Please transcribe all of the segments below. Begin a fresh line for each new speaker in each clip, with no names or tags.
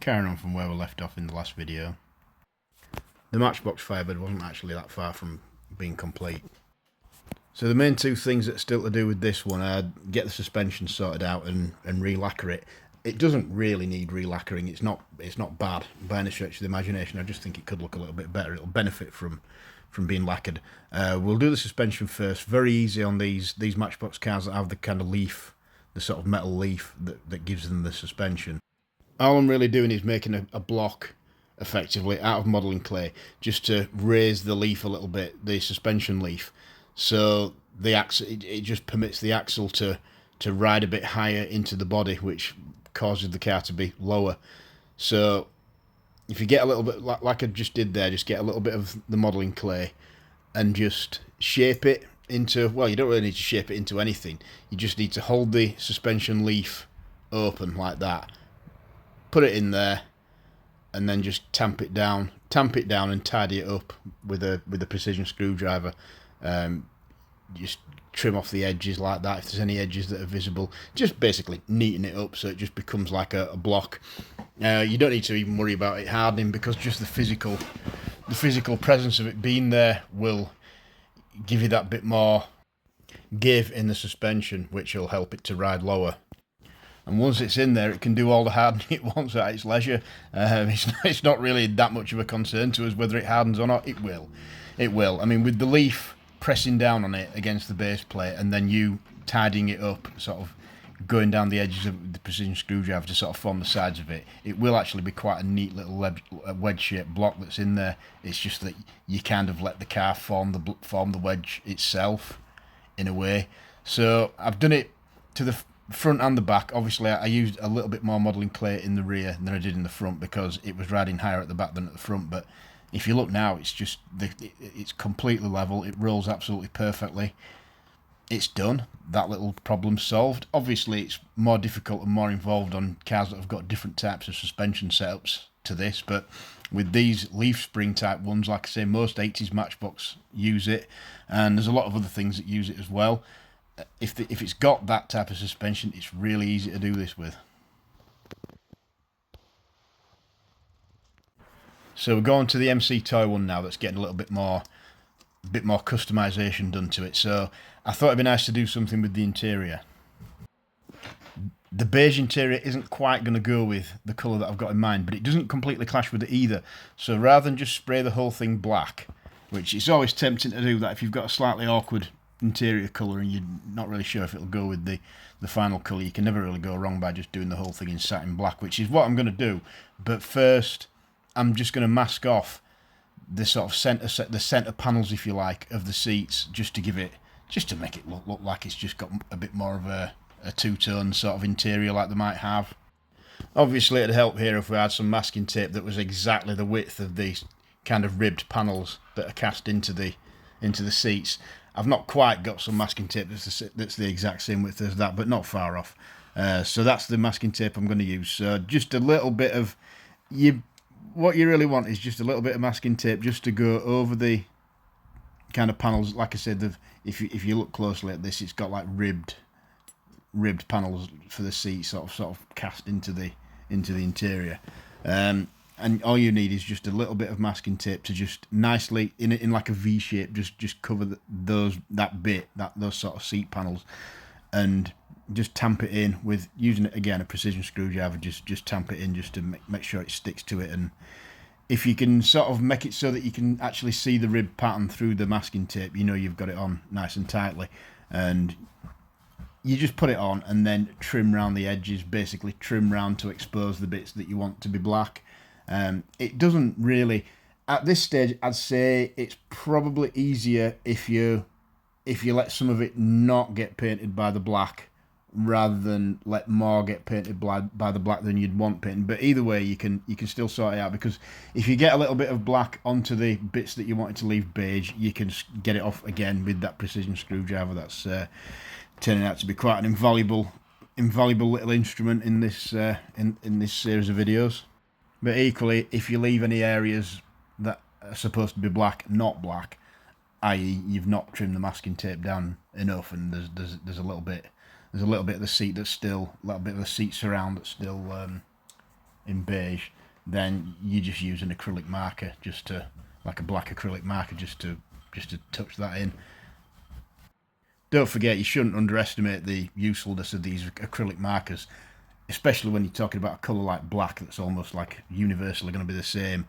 Carrying on from where we left off in the last video, the Matchbox Firebird wasn't actually that far from being complete. So the main two things that are still to do with this one are get the suspension sorted out and re-lacquer it. It doesn't really need re-lacquering. It's not bad by any stretch of the imagination. I just think it could look a little bit better. It'll benefit from being lacquered. We'll do the suspension first. Very easy on these Matchbox cars that have the kind of leaf, the sort of metal leaf that gives them the suspension. All I'm really doing is making a block, effectively, out of modelling clay, just to raise the leaf a little bit, the suspension leaf, so the axle, it just permits the axle to ride a bit higher into the body, which causes the car to be lower. So if you get a little bit, like I just did there, just get a little bit of the modelling clay and just shape it into, well, you don't really need to shape it into anything. You just need to hold the suspension leaf open like that, put it in there, and then just tamp it down and tidy it up with a precision screwdriver. Just trim off the edges like that if there's any edges that are visible. Just basically neaten it up so it just becomes like a block. You don't need to even worry about it hardening, because just the physical presence of it being there will give you that bit more give in the suspension, which will help it to ride lower. And once it's in there, it can do all the hardening it wants at its leisure. It's not really that much of a concern to us whether it hardens or not. It will. I mean, with the leaf pressing down on it against the base plate and then you tidying it up, sort of going down the edges of the precision screwdriver to sort of form the sides of it, it will actually be quite a neat little wedge-shaped block that's in there. It's just that you kind of let the car form the wedge itself, in a way. So I've done it to the front and the back. Obviously I used a little bit more modelling clay in the rear than I did in the front, because it was riding higher at the back than at the front. But if you look now, it's just it's completely level. It rolls absolutely perfectly. It's done. That little problem solved. Obviously it's more difficult and more involved on cars that have got different types of suspension setups to this, but with these leaf spring type ones, like I say, most 80s Matchbox use it, and there's a lot of other things that use it as well. If it's got that type of suspension, it's really easy to do this with. So we're going to the MC Toy one now. That's getting a little bit more customization done to it. So I thought it'd be nice to do something with the interior. The beige interior isn't quite going to go with the colour that I've got in mind, but it doesn't completely clash with it either. So rather than just spray the whole thing black, which is always tempting to do that if you've got a slightly awkward interior colour and you're not really sure if it'll go with the final colour, you can never really go wrong by just doing the whole thing in satin black, which is what I'm going to do. But first, I'm just going to mask off the sort of centre panels, if you like, of the seats, just to make it look like it's just got a bit more of a two-tone sort of interior like they might have. Obviously it'd help here if we had some masking tape that was exactly the width of these kind of ribbed panels that are cast into the seats. I've not quite got some masking tape that's the exact same width as that, but not far off. So that's the masking tape I'm going to use. So just a little bit of what you really want is just a little bit of masking tape just to go over the kind of panels. Like I said, if you look closely at this, it's got like ribbed panels for the seat, sort of cast into the interior. And all you need is just a little bit of masking tape to just nicely in like a V shape, just cover those sort of seat panels, and just tamp it in with using it again a precision screwdriver. Just tamp it in just to make sure it sticks to it. And if you can sort of make it so that you can actually see the rib pattern through the masking tape, you know you've got it on nice and tightly. And you just put it on and then trim round the edges, basically trim round to expose the bits that you want to be black. It doesn't really, at this stage, I'd say it's probably easier if you let some of it not get painted by the black, rather than let more get painted by the black than you'd want painted. But either way, you can still sort it out, because if you get a little bit of black onto the bits that you wanted to leave beige, you can get it off again with that precision screwdriver. That's turning out to be quite an invaluable little instrument in this in this series of videos. But equally, if you leave any areas that are supposed to be black not black, i.e. you've not trimmed the masking tape down enough, and there's a little bit of the seat that's still, a little bit of the seat surround that's still in beige, then you just use an acrylic marker, like a black acrylic marker, just to touch that in. Don't forget, you shouldn't underestimate the usefulness of these acrylic markers, especially when you're talking about a colour like black that's almost like universally going to be the same.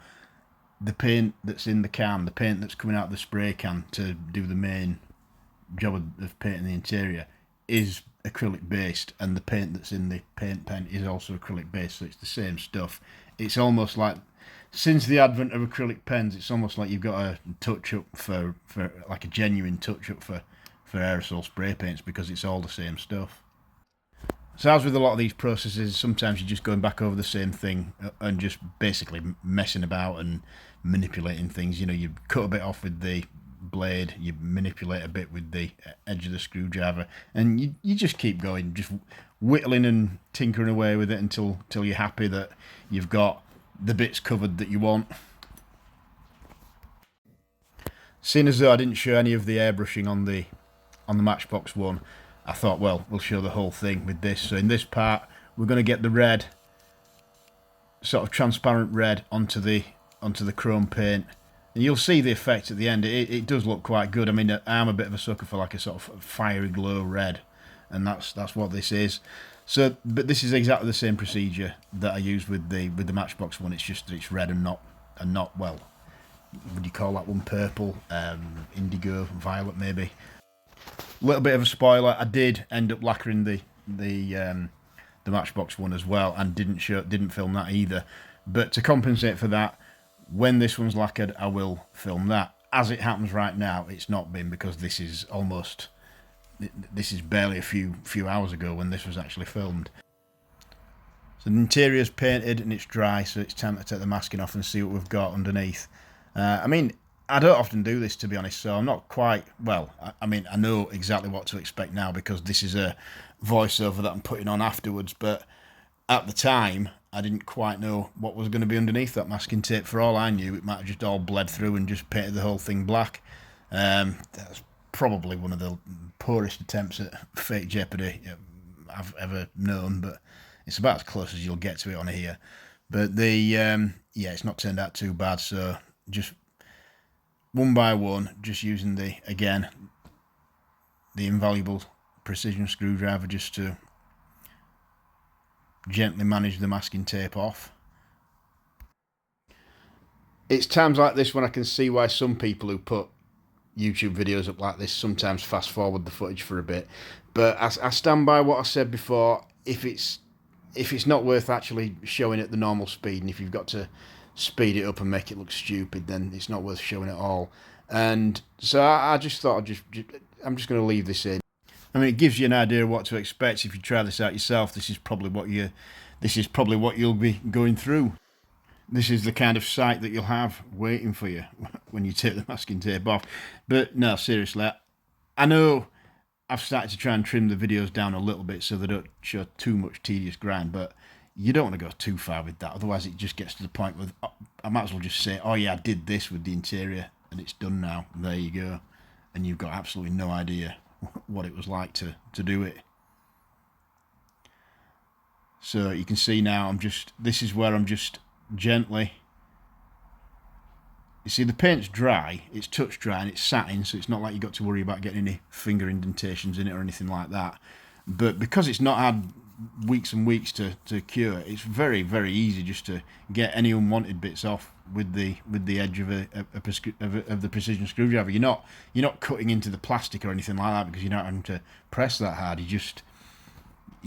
The paint that's in the can, the paint that's coming out of the spray can to do the main job of painting the interior, is acrylic based, and the paint that's in the paint pen is also acrylic based, so it's the same stuff. It's almost like, since the advent of acrylic pens, it's almost like you've got a touch up for like a genuine touch up for aerosol spray paints, because it's all the same stuff. So as with a lot of these processes, sometimes you're just going back over the same thing and just basically messing about and manipulating things. You know, you cut a bit off with the blade, you manipulate a bit with the edge of the screwdriver, and you just keep going, just whittling and tinkering away with it until you're happy that you've got the bits covered that you want. Seeing as though I didn't show any of the airbrushing on the Matchbox one, I thought, well, we'll show the whole thing with this. So in this part, we're going to get the red, sort of transparent red, onto the chrome paint, and you'll see the effect at the end. It does look quite good. I mean, I am a bit of a sucker for like a sort of fiery glow red, and that's what this is. So, but this is exactly the same procedure that I used with the Matchbox one. It's just that it's red and not well, would you call that one purple, indigo, violet maybe. A little bit of a spoiler, I did end up lacquering the Matchbox one as well, and didn't film that either. But to compensate for that, when this one's lacquered, I will film that. As it happens right now, it's not been, because this is barely a few hours ago when this was actually filmed. So the interior's painted and it's dry, so it's time to take the masking off and see what we've got underneath. I mean, I don't often do this, to be honest, so I'm not quite, well, I mean, I know exactly what to expect now, because this is a voiceover that I'm putting on afterwards, but at the time, I didn't quite know what was going to be underneath that masking tape. For all I knew, it might have just all bled through and just painted the whole thing black. That's probably one of the poorest attempts at fake jeopardy I've ever known, but it's about as close as you'll get to it on here. But yeah, it's not turned out too bad, so just one by one, just using the invaluable precision screwdriver just to gently manage the masking tape off. It's times like this when I can see why some people who put YouTube videos up like this sometimes fast forward the footage for a bit, but I stand by what I said before. If it's not worth actually showing at the normal speed, and if you've got to speed it up and make it look stupid, then it's not worth showing at all. And so I just thought I'm just going to leave this in. I mean, it gives you an idea of what to expect if you try this out yourself. This is probably what you'll be going through. This is the kind of sight that you'll have waiting for you when you take the masking tape off. But no, seriously, I know I've started to try and trim the videos down a little bit so they don't show too much tedious grind, but you don't want to go too far with that. Otherwise, it just gets to the point where I might as well just say, oh yeah, I did this with the interior and it's done now. There you go. And you've got absolutely no idea what it was like to do it. So you can see now, this is where I'm just gently, you see the paint's dry, it's touch dry and it's satin, so it's not like you've got to worry about getting any finger indentations in it or anything like that. But because it's not had weeks and weeks to cure, it's very, very easy just to get any unwanted bits off with the edge of the precision screwdriver. You're not cutting into the plastic or anything like that, because you're not having to press that hard. You're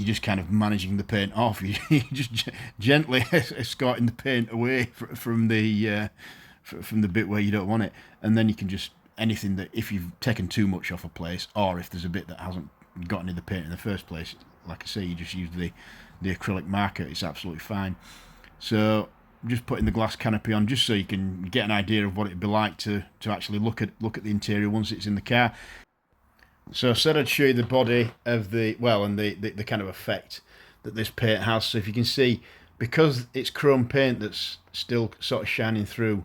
just kind of managing the paint off. You're just gently escorting the paint away from the bit where you don't want it, and then you can just, anything that, if you've taken too much off a place, or if there's a bit that hasn't got any of the paint in the first place, like I say, you just use the acrylic marker. It's absolutely fine. So I'm just putting the glass canopy on just so you can get an idea of what it'd be like to actually look at the interior once it's in the car. So I said I'd show you the body of the kind of effect that this paint has. So if you can see, because it's chrome paint that's still sort of shining through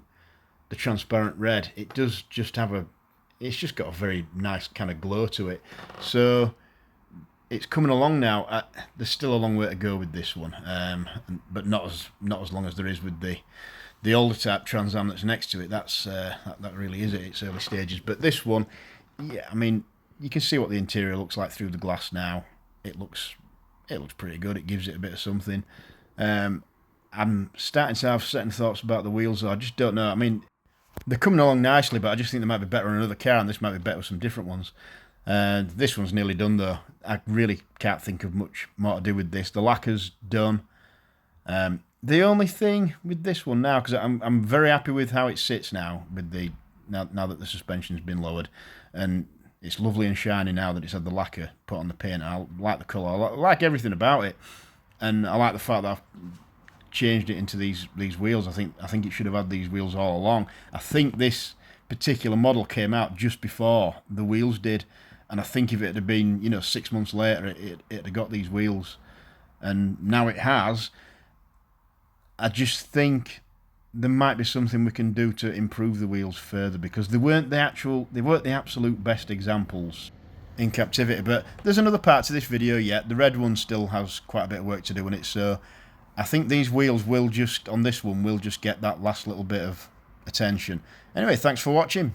the transparent red, it does just have it's just got a very nice kind of glow to it. So it's coming along now. There's still a long way to go with this one, but not as long as there is with the older type Trans Am that's next to it. That really is at its early stages. But this one, yeah, I mean, you can see what the interior looks like through the glass now. It looks pretty good. It gives it a bit of something. I'm starting to have certain thoughts about the wheels, though. I just don't know. I mean, they're coming along nicely, but I just think they might be better on another car, and this might be better with some different ones. This one's nearly done, though. I really can't think of much more to do with this. The lacquer's done. The only thing with this one now, because I'm very happy with how it sits now, with now that the suspension's been lowered, and it's lovely and shiny now that it's had the lacquer put on the paint. I like the colour. I like everything about it, and I like the fact that I've changed it into these wheels. I think it should have had these wheels all along. I think this particular model came out just before the wheels did, and I think if it had been 6 months later, it had got these wheels, and now it has. I just think there might be something we can do to improve the wheels further, because they weren't the absolute best examples in captivity. But there's another part to this video yet. The red one still has quite a bit of work to do in it, so I think these wheels will just get that last little bit of attention. Anyway, thanks for watching.